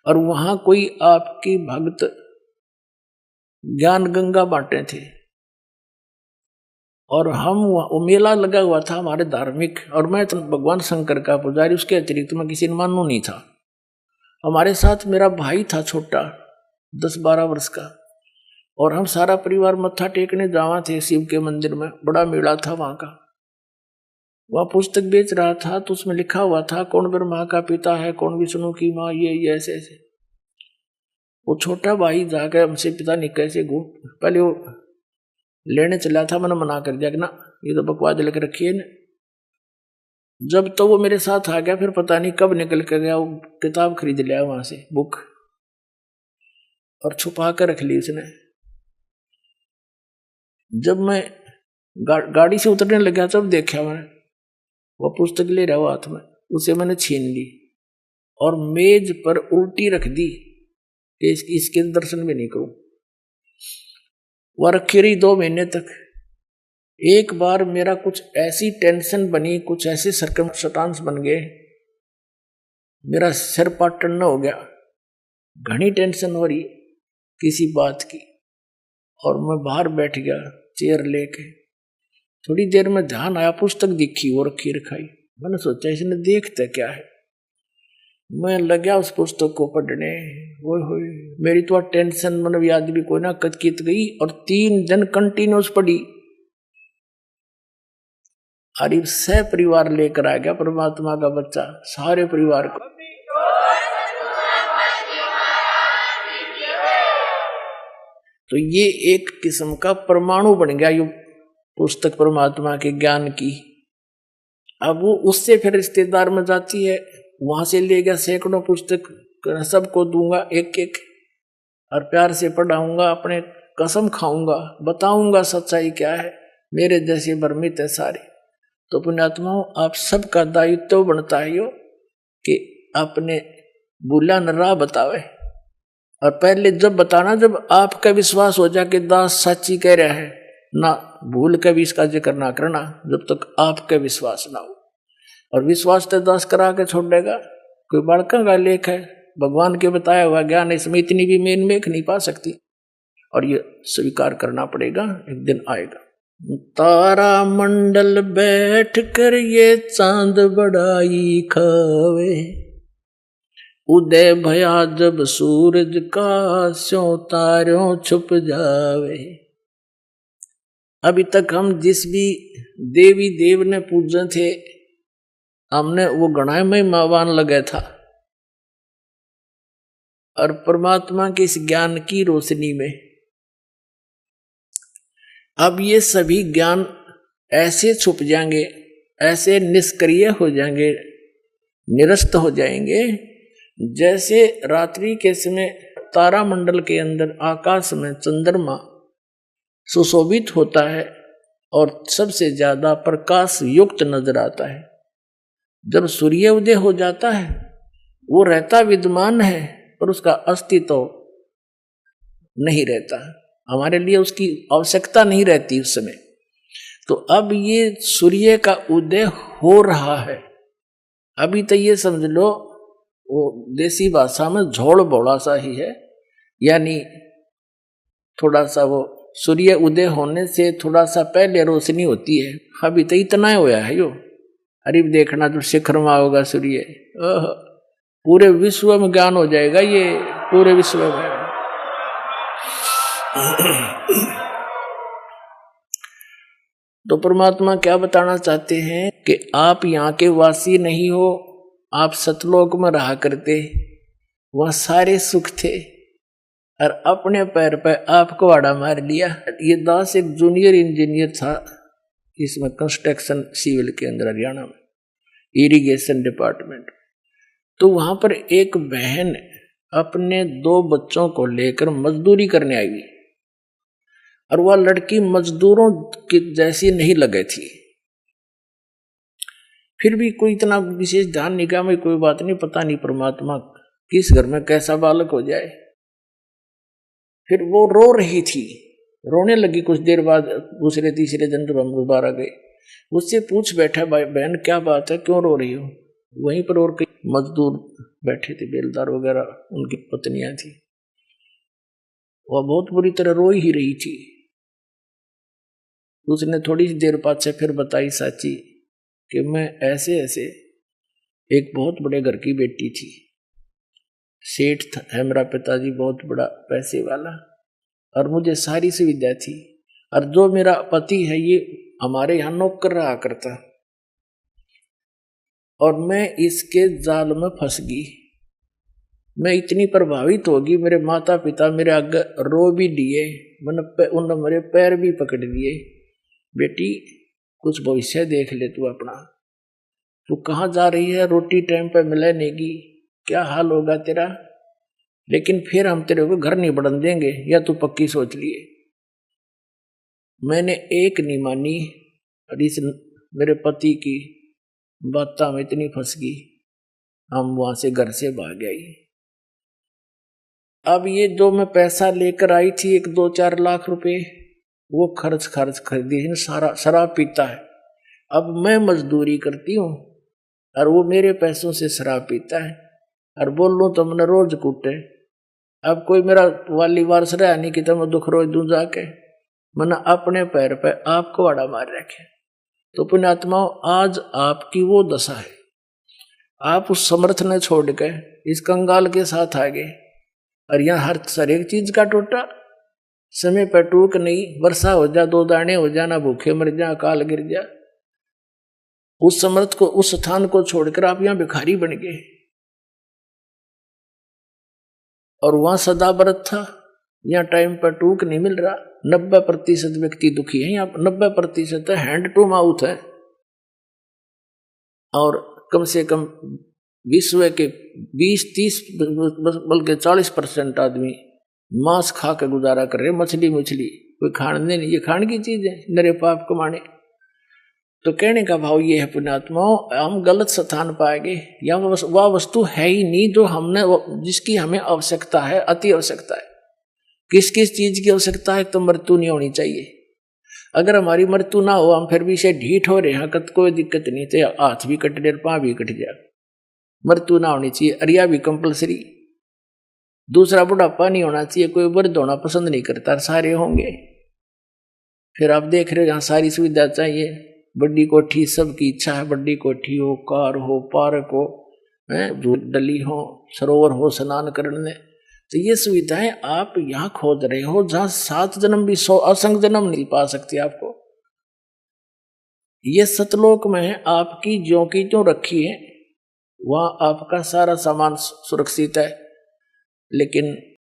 और वहां कोई आपकी भक्त ज्ञान गंगा बांटे थे, और हम वो मेला लगा हुआ था हमारे धार्मिक, और मैं तो भगवान शंकर का पुजारी, उसके अतिरिक्त मैं किसी ने मानू नहीं था। हमारे साथ मेरा भाई था छोटा 10-12 वर्ष का, और हम सारा परिवार मत्था टेकने जावा थे शिव के मंदिर में, बड़ा मेला था वहां का। वह पुस्तक बेच रहा था तो उसमें लिखा हुआ था कौन ब्रह्मा का पिता है, कौन विष्णु की माँ, ये ऐसे ऐसे। वो छोटा भाई जाकर हमसे पिता नहीं कैसे घूम, पहले वो लेने चला था, मैंने मना कर दिया कि ना ये तो बकवास लिख रखी है ना। जब तो वो मेरे साथ आ गया, फिर पता नहीं कब निकल कर गया, वो किताब खरीद लिया वहां से बुक, और छुपा कर रख ली उसने। जब मैं गाड़ी से उतरने लगा तब देखा मैंने वो पुस्तक ले रहा हाथ में, उसे मैंने छीन ली और मेज पर उल्टी रख दी कि इसके दर्शन भी नहीं करूं। वह रखी रही 2 महीने तक। एक बार मेरा कुछ ऐसी टेंशन बनी, कुछ ऐसे सर्कमस्टांस बन गए, मेरा सिर पाटन हो गया, घनी टेंशन हो रही किसी बात की, और मैं बाहर बैठ गया चेयर लेके। थोड़ी देर में ध्यान आया, पुस्तक दिखी वो रखी रखाई। मैंने सोचा इसने देखता क्या है, मैं लगा उस पुस्तक को पढ़ने। वो मेरी तो टेंशन मतलब याद भी कोई ना कचकित गई, और 3 दिन कंटिन्यूस पढ़ी। और सह परिवार लेकर आ गया परमात्मा का बच्चा, सारे परिवार को। तो ये एक किस्म का परमाणु बन गया ये पुस्तक परमात्मा के ज्ञान की। अब वो उससे फिर रिश्तेदार में जाती है, वहां से ले गया सैकड़ों पुस्तक, सबको दूंगा एक एक, और प्यार से पढ़ाऊंगा, अपने कसम खाऊंगा, बताऊंगा सच्चाई क्या है, मेरे जैसे भ्रमित है सारे। तो पुण्यात्माओं, आप सबका दायित्व बनता है यो कि अपने बुला न राह बतावे। और पहले जब बताना, जब आपका विश्वास हो जाए कि दास सच्ची कह रहा है, ना भूल के भी इसका जिक्र ना करना जब तक आपका विश्वास ना हो। और विश्वास तो दास करा के छोड़ देगा, कोई बड़का का लेख है, भगवान के बताया हुआ ज्ञान, इसमें इतनी भी मेन मेख नहीं पा सकती, और ये स्वीकार करना पड़ेगा, एक दिन आएगा। तारा मंडल बैठ कर ये चांद बड़ाई खावे, उदय भया जब सूरज का स्यों तारों छुप जावे। अभी तक हम जिस भी देवी देव ने पूजे थे, हमने वो गणाय में मावान लगे था, और परमात्मा के इस ज्ञान की रोशनी में अब ये सभी ज्ञान ऐसे छुप जाएंगे, ऐसे निष्क्रिय हो जाएंगे, निरस्त हो जाएंगे, जैसे रात्रि के समय तारा मंडल के अंदर आकाश में चंद्रमा सुशोभित होता है और सबसे ज्यादा प्रकाश युक्त नजर आता है। जब सूर्य उदय हो जाता है, वो रहता विद्यमान है पर उसका अस्तित्व नहीं रहता, हमारे लिए उसकी आवश्यकता नहीं रहती उस समय। तो अब ये सूर्य का उदय हो रहा है। अभी तो ये समझ लो वो देसी भाषा में झोड़ बोड़ा सा ही है, यानी थोड़ा सा वो सूर्य उदय होने से थोड़ा सा पहले रोशनी होती है। अभी तो इतना होया है यो। अरे देखना जो शिखर में होगा सूर्य, पूरे विश्व में ज्ञान हो जाएगा, ये पूरे विश्व में। तो परमात्मा क्या बताना चाहते हैं कि आप यहाँ के वासी नहीं हो, आप सतलोक में रहा करते, वहां सारे सुख थे, और अपने पैर पर आपको आड़ा मार लिया। ये दास एक जूनियर इंजीनियर था, इसमें कंस्ट्रक्शन सिविल के अंदर हरियाणा में इरिगेशन डिपार्टमेंट। तो वहां पर एक बहन अपने 2 बच्चों को लेकर मजदूरी करने आई, और वह लड़की मजदूरों की जैसी नहीं लगे थी। फिर भी कोई इतना विशेष ध्यान नहीं किया, मैं कोई बात नहीं, पता नहीं परमात्मा किस घर में कैसा बालक हो जाए। फिर वो रो रही थी, रोने लगी। कुछ देर बाद दूसरे तीसरे दिन जब हम दोबारा गए, उससे पूछ बैठा, भाई बहन क्या बात है, क्यों रो रही हो? वहीं पर और कई मजदूर बैठे थे, बेलदार वगैरह उनकी पत्नियां थी। वह बहुत बुरी तरह रो ही रही थी। उसने थोड़ी देर बाद से फिर बताई साची कि मैं ऐसे ऐसे एक बहुत बड़े घर की बेटी थी, सेठ है मेरा पिताजी, बहुत बड़ा पैसे वाला, और मुझे सारी सुविधा थी, और जो मेरा पति है ये हमारे यहाँ नौकर रहा करता, और मैं इसके जाल में फंस गई। मैं इतनी प्रभावित होगी, मेरे माता पिता मेरे आगे रो भी दिए, उन्होंने मेरे पैर भी पकड़ लिए, बेटी कुछ भविष्य देख ले तू अपना, तू कहाँ जा रही है, रोटी टाइम पे मिले नहीं, क्या हाल होगा तेरा, लेकिन फिर हम तेरे को घर नहीं बढ़न देंगे, या तू पक्की सोच लिए। मैंने एक नहीं मानी, और इस मेरे पति की बात में इतनी फंस गई, हम वहां से घर से भाग गए। अब ये जो मैं पैसा लेकर आई थी 1-2-4 लाख रुपए, वो खर्च कर दिए, सारा शराब पीता है। अब मैं मजदूरी करती हूँ और वो मेरे पैसों से शराब पीता है, और बोल लूँ तो मैंने रोज कूटे। अब कोई मेरा वाली वारस रहा नहीं कि मैं दुख रोज दूं जाके, मैंने अपने पैर पे आप कुहाड़ा मार रखे। तो पुण्यात्माओं, आज आपकी वो दशा है, आप उस समर्थ ने छोड़ के इस कंगाल के साथ आ गए, और यहाँ हर एक चीज का टोटा, समय पर टूक नहीं, वर्षा हो जा 2 दाने हो जा, ना भूखे मर जा, अकाल गिर जा। उस समर्थ को, उस स्थान को छोड़कर आप यहाँ भिखारी बन गए, और वहां सदा व्रत था, यहाँ टाइम पर टूक नहीं मिल रहा। 90% व्यक्ति दुखी है, यहाँ 90% हैंड टू माउथ है, और कम से कम विश्व के 20-30 बल्कि 40% आदमी मांस खा के गुजारा कर रहे, मछली कोई खाने नहीं, ये खाने की चीज है, नरे पाप कमाने। तो कहने का भाव ये है पुण्यात्माओं, हम गलत स्थान पाएंगे, या वह वस्तु है ही नहीं जो हमने, जिसकी हमें आवश्यकता है, अति आवश्यकता है। किस किस चीज की आवश्यकता है? तो मृत्यु नहीं होनी चाहिए। अगर हमारी मृत्यु ना हो, हम फिर भी से ढीठ हो रहे हैं, कोई दिक्कत नहीं, तो हाथ भी कट जाए, पाँव भी कट जाए, मृत्यु ना होनी चाहिए। अरिया भी कंपलसरी। दूसरा, बुढ़ापा नहीं होना चाहिए, कोई वृद्ध होना पसंद नहीं करता, सारे होंगे। फिर आप देख रहे हो यहाँ सारी सुविधा चाहिए, बड़ी कोठी, सबकी इच्छा है बड़ी कोठी हो, कार हो, पार्क हो, डली हो, सरोवर हो स्नान करने। तो ये सुविधाएं आप यहाँ खोज रहे हो, जहां 7 जन्म भी 100 असंख्य जन्म नहीं पा सकती आपको। ये सतलोक में है, आपकी ज्यों की त्यों रखी है, वहां आपका सारा सामान सुरक्षित है। लेकिन